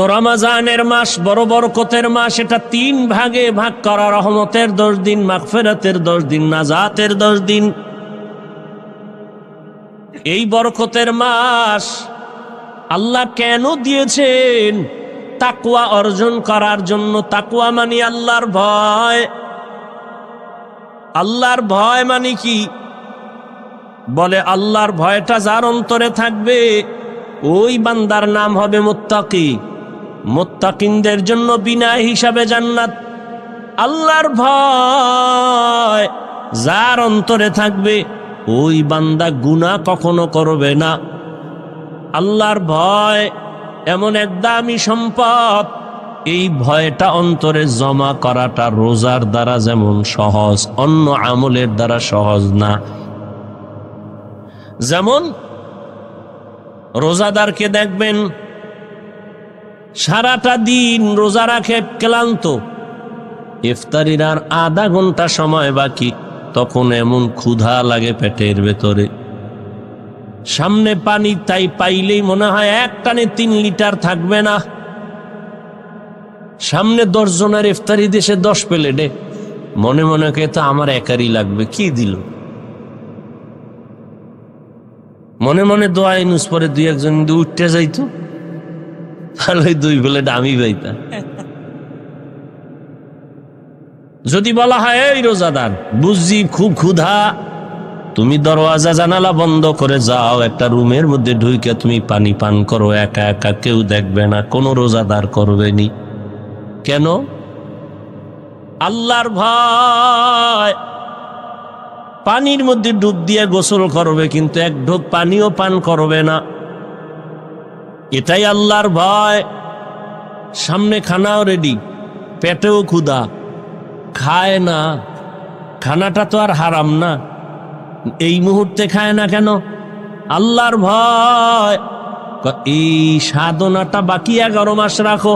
তো রমজানের মাস বড় বরকতের মাস, এটা 3 ভাগে ভাগ করা, রহমতের 10 দিন, মাগফিরাতের 10 দিন, নাজাতের 10 দিন। এই বরকতের মাস আল্লাহ কেন দিয়েছেন? তাকওয়া অর্জন করার জন্য। তাকওয়া মানে আল্লাহর ভয়। আল্লাহর ভয় মানে কি? বলে আল্লাহর ভয়টা যার অন্তরে থাকবে ওই বান্দার নাম হবে মুত্তাকি। মুত্তাকিনদের জন্য বিনা হিসাবে জান্নাত। আল্লাহর ভয় যার অন্তরে থাকবে ওই বান্দা গুনাহ কখনো করবে না। আল্লাহর ভয় এমন এক দামি সম্পদ, এই ভয়টা অন্তরে জমা করাটা রোজার দ্বারা যেমন সহজ, অন্য আমলের দ্বারা সহজ না। যেমন রোজাদারকে দেখবেন সারাটা দিন রোজা রাখে, ক্লান্ত, ইফতারির আর আধা ঘন্টা সময় বাকি, তখন এমন ক্ষুধা লাগে পেটের ভেতরে, সামনে পানি তাই পাইলেই মনে হয় এক টানে 3 লিটার থাকবে না। সামনে 10 জনের ইফতারি দেশে 10 প্লেটে, মনে মনে কে তো আমার একারই লাগবে, কি দিল। মনে মনে দোয়া ইনুস পরে 2-1 জন উঠতে যাইতো, তাহলে 2 প্লেট আমি পাইতাম। যদি বলা হয় এই রোজাদার বুঝছি খুব ক্ষুধা, তুমি দরওয়াজা জানালা বন্ধ করে যাও, একটা রুমের মধ্যে ঢুকে তুমি পানি পান করো, একা একা, কেউ দেখবে না, কোনো রোজাদার করবে নি। কেন? আল্লাহর ভয়। পানির মধ্যে ডুব দিয়ে গোসল করবে, কিন্তু 1 ঢোক পানিও পান করবে না, এটাই আল্লাহর ভয়। সামনে খানাও রেডি, পেটেও ক্ষুধা, খায় না। খানাটা তো আর হারাম না, এই মুহূর্তে খায় না কেন? আল্লাহর ভয়। এই সাধনাটা বাকি 11 মাস রাখো।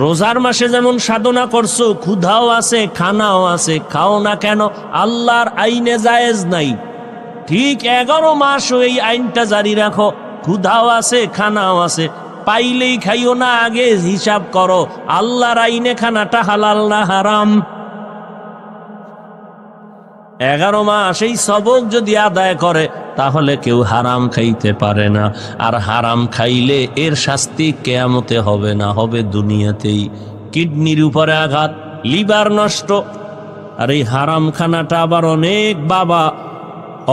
রোজার মাসে যেমন সাধনা করছো, ক্ষুধাও আছে, খানাও আছে, খাও না কেন? আল্লাহর আইনে জায়েজ নাই, ঠিক 11 মাস এই আইনটা জারি রাখো। ক্ষুধাও আছে, খানাও আছে, পাইলেই খাইও না, আগে হিসাব করো আল্লাহর আইনে খানাটা হালাল না হারাম। 11 মাস এই সবক যদি আদায় করে তাহলে কেউ হারাম খাইতে পারে না। আর হারাম খাইলে এর শাস্তি কিয়ামতে হবে না, হবে দুনিয়াতেই। কিডনির উপরে আঘাত, লিভার নষ্ট। আর এই হারাম খানাটা আবার অনেক বাবা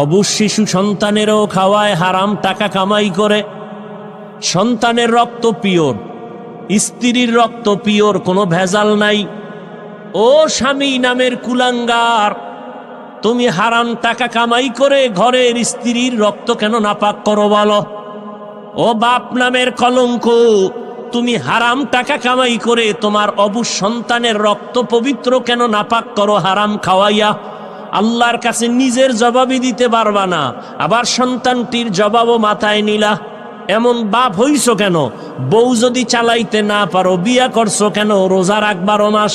অবুঝ শিশু সন্তানেরও খাওয়ায়, হারাম টাকা কামাই করে। সন্তানের রক্ত পিওর, স্ত্রীর রক্ত পিওর, কোনো ভেজাল নাই। ও স্বামী নামের কুলাঙ্গার, তুমি হারাম টাকা কামাই করে ঘরের স্ত্রীর রক্ত কেন নাপাক করো বলো? ও বাপ নামের কলঙ্ক, তুমি হারাম টাকা কামাই করে তোমার অবুঝ সন্তানের রক্ত পবিত্র কেন নাপাক করো হারাম খাওয়াইয়া? আল্লাহর কাছে নিজের জবাবই দিতে পারবা না, আবার সন্তানটির জবাবও মাথায় নিলা। এমন বাপ হইছো কেন? বউ যদি চালাইতে না পারো বিয়া করছো কেন? রোজা রাখ 12 মাস।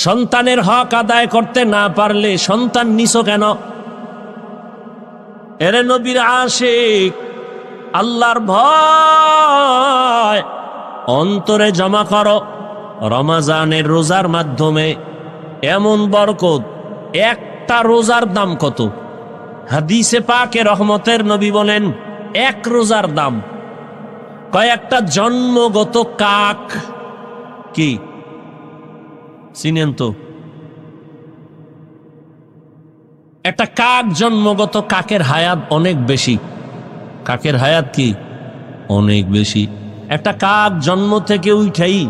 সন্তানের হক আদায় করতে না পারলে সন্তান নিছো কেন? এরে নবীর আশিক, আল্লাহর ভয় অন্তরে জমা করো। রমজানের রোজার মাধ্যমে এমন বরকত, একটা রোজার দাম কত? হাদিসে পাকে রহমতের নবী বলেন 1 রোজার দাম কয়েকটা জন্মগত কাক। কি চিনেন তো? একটা কাক, জন্মগত কাকের হায়াত অনেক বেশি। কাকের হায়াত কি? অনেক বেশি। একটা কাক জন্ম থেকে উঠাই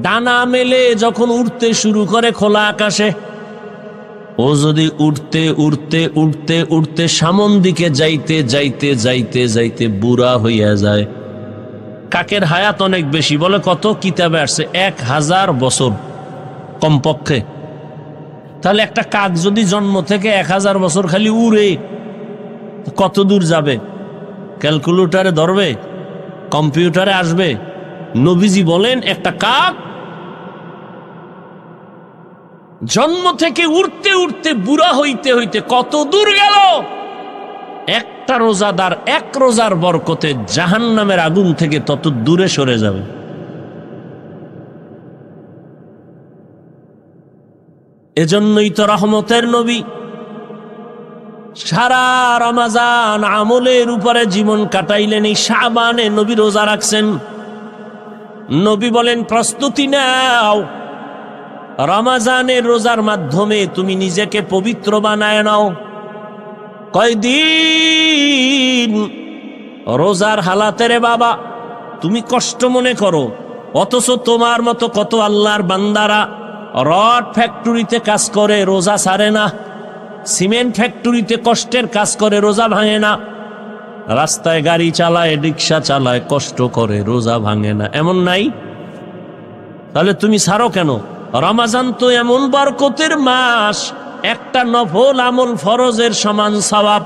ডানা মেলে যখন উড়তে শুরু করে খোলা আকাশে, ও যদি উড়তে উড়তে উড়তে উড়তে সামন দিকে যাইতে যাইতে যাইতে যাইতে বুড়া হইয়া যায়, কাকের হায়াত অনেক বেশি। বলে কত? কিতাবে আসছে 1000 বছর কমপক্ষে। তাহলে একটা কাক যদি জন্ম থেকে 1000 বছর খালি উড়ে, কত দূর যাবে? ক্যালকুলেটরে ধরবে? কম্পিউটারে আসবে? নবীজি বলেন একটা কাক জন্ম থেকে উড়তে উড়তে বুড়া হইতে হইতে কত দূর গেল? একটা রোজাদার এক রোজার বরকতে জাহান্নামের আগুন থেকে তত দূরে সরে যাবে। এজন্যই তো রহমতের নবী সারা রমজান আমলের উপরে জীবন কাটাইলেন। এই শাবানে নবী রোজা রাখছেন। নবী বলেন, প্রস্তুতি নাও, রমজানের রোজার মাধ্যমে তুমি নিজেকে পবিত্র বানায় নাও। কয়দিন রোজার হালাতে রে বাবা তুমি কষ্ট মনে করো, অথচ তোমার মতো কত আল্লাহর বান্দারা রড ফ্যাক্টরিতে কাজ করে, রোজা ছাড়ে না। সিমেন্ট ফ্যাক্টরিতে কষ্টের কাজ করে, রোজা ভাঙে না। রাস্তায় গাড়ি চালায়, রিক্সা চালায়, কষ্ট করে, রোজা ভাঙে না। এমন নাই? তাহলে তুমি ছাড়ো কেন? রমজান তো এমন বরকতের মাস, একটা নফল আমল ফরজের সমান সওয়াব,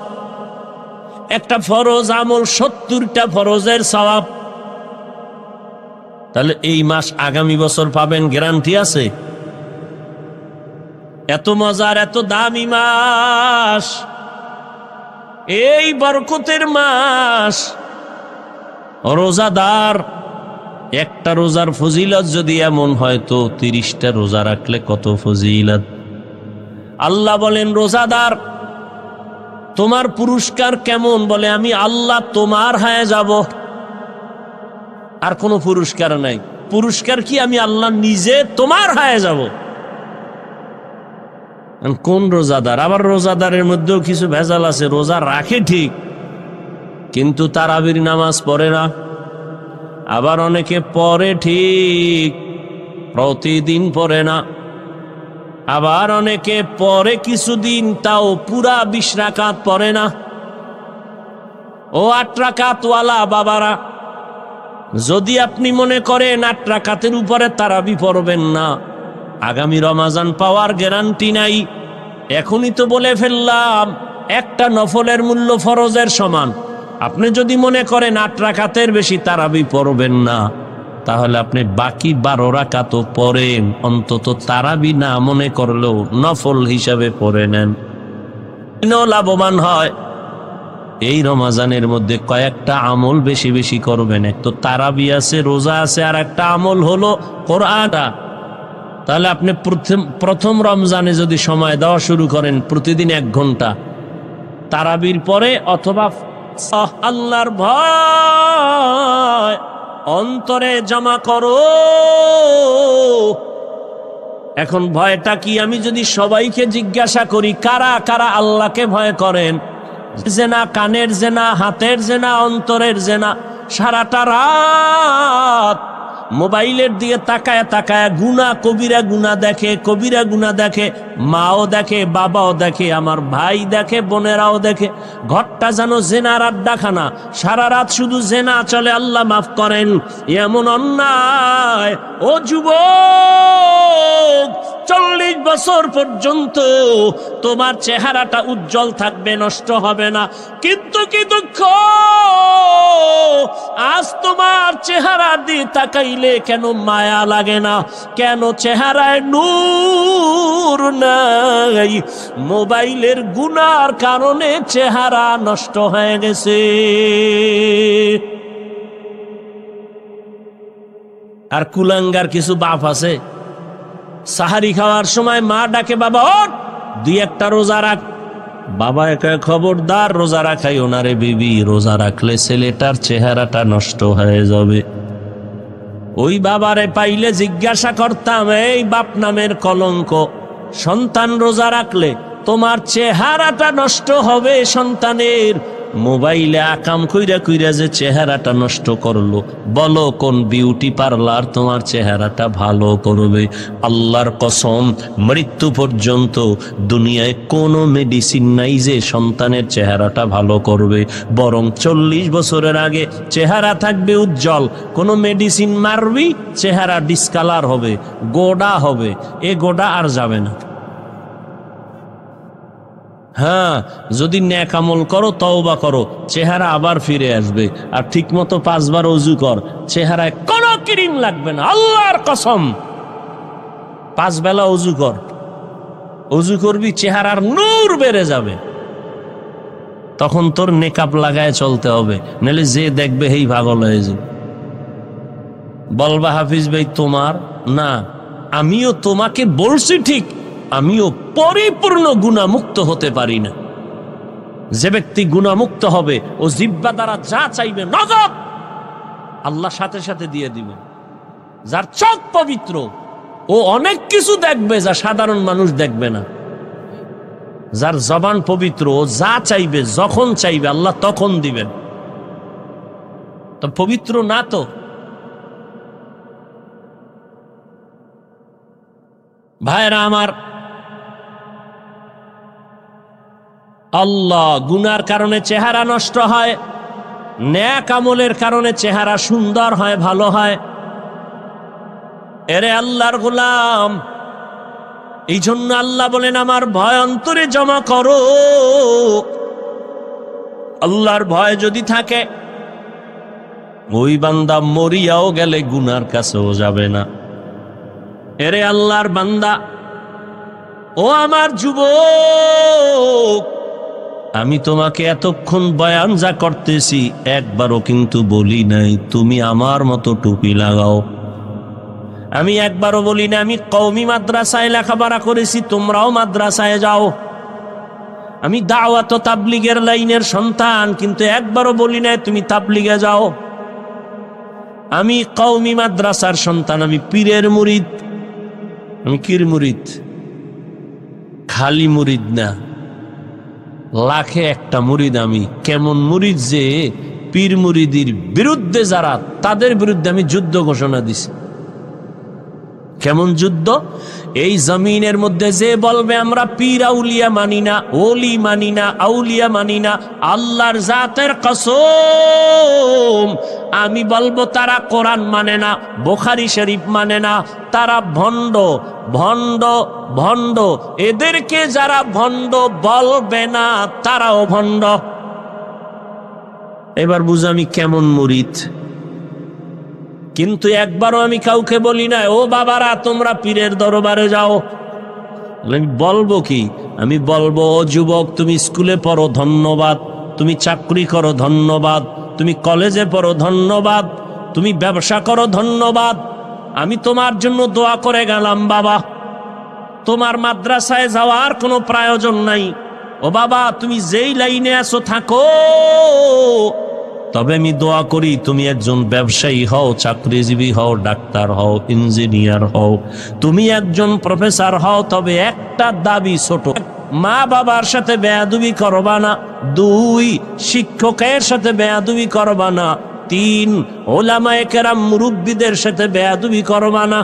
একটা ফরজ আমল 70টা ফরজের সওয়াব। তাহলে এই মাস আগামী বছর পাবেন, গ্যারান্টি আছে? এত মজার, এত দামি মাস, এই বরকতের মাস। রোজাদার একটা রোজার ফজিলত যদি এমন হয় তো 30টা রোজা রাখলে কত ফজিলত। আল্লাহ বলেন, রোজাদার তোমার পুরস্কার কেমন? বলে, আমি আল্লাহ তোমার হয়ে যাব, আর কোনো পুরস্কার নাই। পুরস্কার কি? আমি আল্লাহ নিজে তোমার হয়ে যাব। কোন রোজাদার? আবার রোজাদারের মধ্যেও কিছু ভেজাল আছে। রোজা রাখে ঠিক, কিন্তু তারাবির নামাজ পড়ে না। আবার অনেকে পড়ে ঠিক, প্রতিদিন পড়ে না। আবার অনেকে পড়ে কিছুদিন, তাও পুরা 20 রাকাত পড়ে না। ও 8 রাকাতওয়ালা বাবারা, যদি আপনি মনে করেন 8 রাকাতের উপরে তারাবি পড়বেন না, আগামী রমজান পাওয়ার গ্যারান্টি নাই। এখনই তো বলে ফেললাম, একটা নফলের মূল্য ফরজের সমান। আপনি যদি মনে করেন 8 রাকাতের বেশি তারাবি পড়বেন না, তাহলে আপনি বাকি 12 রাকাতও পড়েন, অন্তত তারাবি না মনে করলেও নফল হিসাবে পড়ে নেন, লাভবান হয়। এই রমজানের মধ্যে কয়েকটা আমল বেশি বেশি করবেন। এক তো তারাবি আছে, রোজা আছে, আর একটা আমল হলো কোরআনটা। তাহলে আপনি প্রথম রমজানে যদি সময় দেওয়া শুরু করেন, প্রতিদিন 1 ঘন্টা তারাবির পরে, অথবা আল্লাহর ভয় অন্তরে জমা করো। এখন ভয়টা কি? আমি যদি সবাইকে জিজ্ঞাসা করি, কারা কারা আল্লাহকে ভয় করেন? জেনা, কানের জেনা, হাতের জেনা, অন্তরের জেনা, সারাটা রাত মোবাইলের দিকে তাকায় তাকায় গুনাহ, কবিরা গুনাহ দেখে, কবিরা গুনাহ দেখে, মাও দেখে, বাবাও দেখে, আমার ভাই দেখে, বোনেরাও দেখে। ঘরটা যেন জেনার আড্ডাখানা, সারা রাত শুধু জেনা চলে। আল্লাহ মাফ করেন, এমন অন্যায়। ও যুবক, 40 বছর পর্যন্ত তোমার চেহারাটা উজ্জ্বল থাকবে, নষ্ট হবে না। কিন্তু কি দুঃখ, আজ তোমার চেহারা দিয়ে তাকাইলে কেন মায়া লাগে না? কেন চেহারায় নূর নাই? মোবাইলের গুনার কারণে চেহারা নষ্ট হয়ে গেছে। আর কুলাঙ্গার কিছু বাপ আছে, সাহারি খাওয়ার সময় মা ডাকে, বাবা ওঠ, 2-1টা রোজা রাখ। বাবা একা, খবরদার রোজা রাখাই ওনারে বিবি, রোজা রাখলে ছেলেটার চেহারাটা নষ্ট হয়ে যাবে। ওই বাবারে পাইলে জিজ্ঞাসা করতাম, এই বাপ নামের কলঙ্ক, সন্তান রোজা রাখলে তোমার চেহারাটা নষ্ট হবে সন্তানের। মোবাইলে আকাম কইরা কইরা যে চেহারাটা নষ্ট করলো, বলো কোন বিউটি পার্লার তোমার চেহারাটা ভালো করবে? আল্লাহর কসম, মৃত্যু পর্যন্ত দুনিয়ায় কোনো মেডিসিন নাই যে সন্তানের চেহারাটা ভালো করবে। বরং 40 বছরের আগে চেহারা থাকবে উজ্জ্বল, কোনো মেডিসিন মারবি, চেহারা ডিসকালার হবে, গোডা হবে, এ গোডা আর যাবে না। হ্যাঁ, যদি নেক আমল করো, তওবা করো, চেহারা আবার ফিরে আসবে। আর ঠিক মতো 5 বার ওযু কর, চেহারায় কোনো ক্রিম লাগবে না, আল্লাহর কসম। 5 বেলা ওযু কর, ওযু করবি, চেহারার নূর বেড়ে যাবে। তখন তোর নেকাব লাগায় চলতে হবে, নাহলে যে দেখবে হেই পাগল হয়ে যাবে। বলবা হাফিজ ভাই তোমার না, আমিও তোমাকে বলছি ঠিক, আমিও পরিপূর্ণ গুনাহমুক্ত হতে পারি না। যে ব্যক্তি গুনাহমুক্ত হবে ও জিহ্বা দ্বারা যা চাইবে নগদ আল্লাহ সাথে সাথে দিয়ে দিবেন। যার চোখ পবিত্র ও অনেক কিছু দেখবে যা সাধারণ মানুষ দেখবে না। যার জবান পবিত্র ও যা চাইবে যখন চাইবে আল্লাহ তখন দিবেন। তো পবিত্র না তো ভাইরা আমার, আল্লাহ গুনার কারণে চেহারা নষ্ট হয়, নেক আমলের কারণে চেহারা সুন্দর হয়, ভালো হয়। এরে আল্লাহর গোলাম, এই জন্য আল্লাহ বলেন আমার ভয় অন্তরে জমা করো। আল্লাহর ভয় যদি থাকে ওই বান্দা মরিয়াও গেলে গুনার কাছেও যাবে না। এরে আল্লাহর বান্দা, ও আমার যুবক, আমি তোমাকে এতক্ষণ বয়ান যা করতেছি একবারও কিন্তু বলি নাই তুমি আমার মতো টুপি লাগাও। আমি একবারও বলি না আমি কওমি মাদ্রাসায় লেখাপড়া করেছি, তোমরাও মাদ্রাসায় যাও। আমি দাওয়াত ও তাবলীগের লাইনের সন্তান, কিন্তু একবারও বলি না তুমি তাবলীগে যাও। আমি কওমি মাদ্রাসার সন্তান, আমি পীরের মুরিদ। আমি কির মুরিদ? খালি মুরিদ না, লাখে একটা মুরিদ আমি। কেমন মুরিদ যে পীর মুরিদির বিরুদ্ধে যারা, তাদের বিরুদ্ধে আমি যুদ্ধ ঘোষণা দিছি। কেমন যুদ্ধ? এই জমিনের মধ্যে যে বলবে আমরা পীর আউলিয়া মানি না, ওলি মানি না, আউলিয়া মানি না, আল্লাহর জাতের কসম আমি বলবো তারা কোরআন মানে না, বুখারী শরীফ মানে না, তারা ভণ্ড ভণ্ড ভণ্ড। এদেরকে যারা ভণ্ড বলবে না তারাও ভণ্ড। এবার বুঝ আমি কেমন মুরিদ। কিন্তু একবারও আমি কাউকে বলি না ও বাবারা তোমরা পীরের দরবারে যাও। আমি বলবো কি? আমি বলবো ও যুবক তুমি স্কুলে পড়ো ধন্যবাদ, তুমি চাকরি করো ধন্যবাদ, তুমি কলেজে পড়ো ধন্যবাদ, তুমি ব্যবসা করো ধন্যবাদ, আমি তোমার জন্য দোয়া করে গেলাম বাবা। তোমার মাদ্রাসায় যাওয়ার কোনো প্রয়োজন নাই। ও বাবা তুমি যেই লাইনে আছো থাকো, তবে আমি দোয়া করি তুমি একজন ব্যবসায়ী হও, চাকরিজীবী হও, ডাক্তার হও, ইঞ্জিনিয়ার হও, তুমি একজন প্রফেসর হও। তবে একটা দাবি ছোট, মা বাবার সাথে বেয়াদবি করবা না। 2 শিক্ষকের সাথে বেয়াদবি করবা না। 3 ওলামায়ে কেরাম মুরব্বীদের সাথে বেয়াদবি করবা না।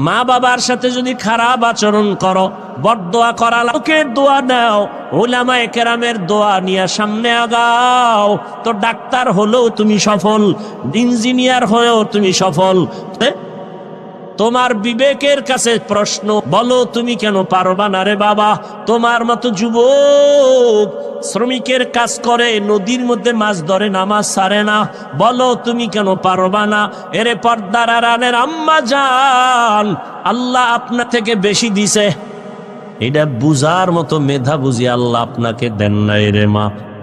মা বাবার সাথে যদি খারাপ আচরণ করো, বদদোয়া করা লোকের দোয়া নাও, উলামায়ে কেরামের দোয়া নিয়ে সামনে আগাও। তো ডাক্তার হলেও তুমি সফল, ইঞ্জিনিয়ার হয়েও তুমি সফল। তোমার বিবেকের কাছে প্রশ্ন, বলো তুমি কেন পারবা না রে বাবা? তোমার মতো যুবক শ্রমিকের কাজ করে, নদীর মধ্যে মাছ ধরে, নামাজ ছাড়ে না, বলো তুমি কেন পারবা না? এরে পর্দার আড়ালের আম্মা জান, আল্লাহ আপনা থেকে বেশি দিছে, এটা বুঝার মতো মেধা বুঝি আল্লাহ আপনাকে দেন নাই রে মা।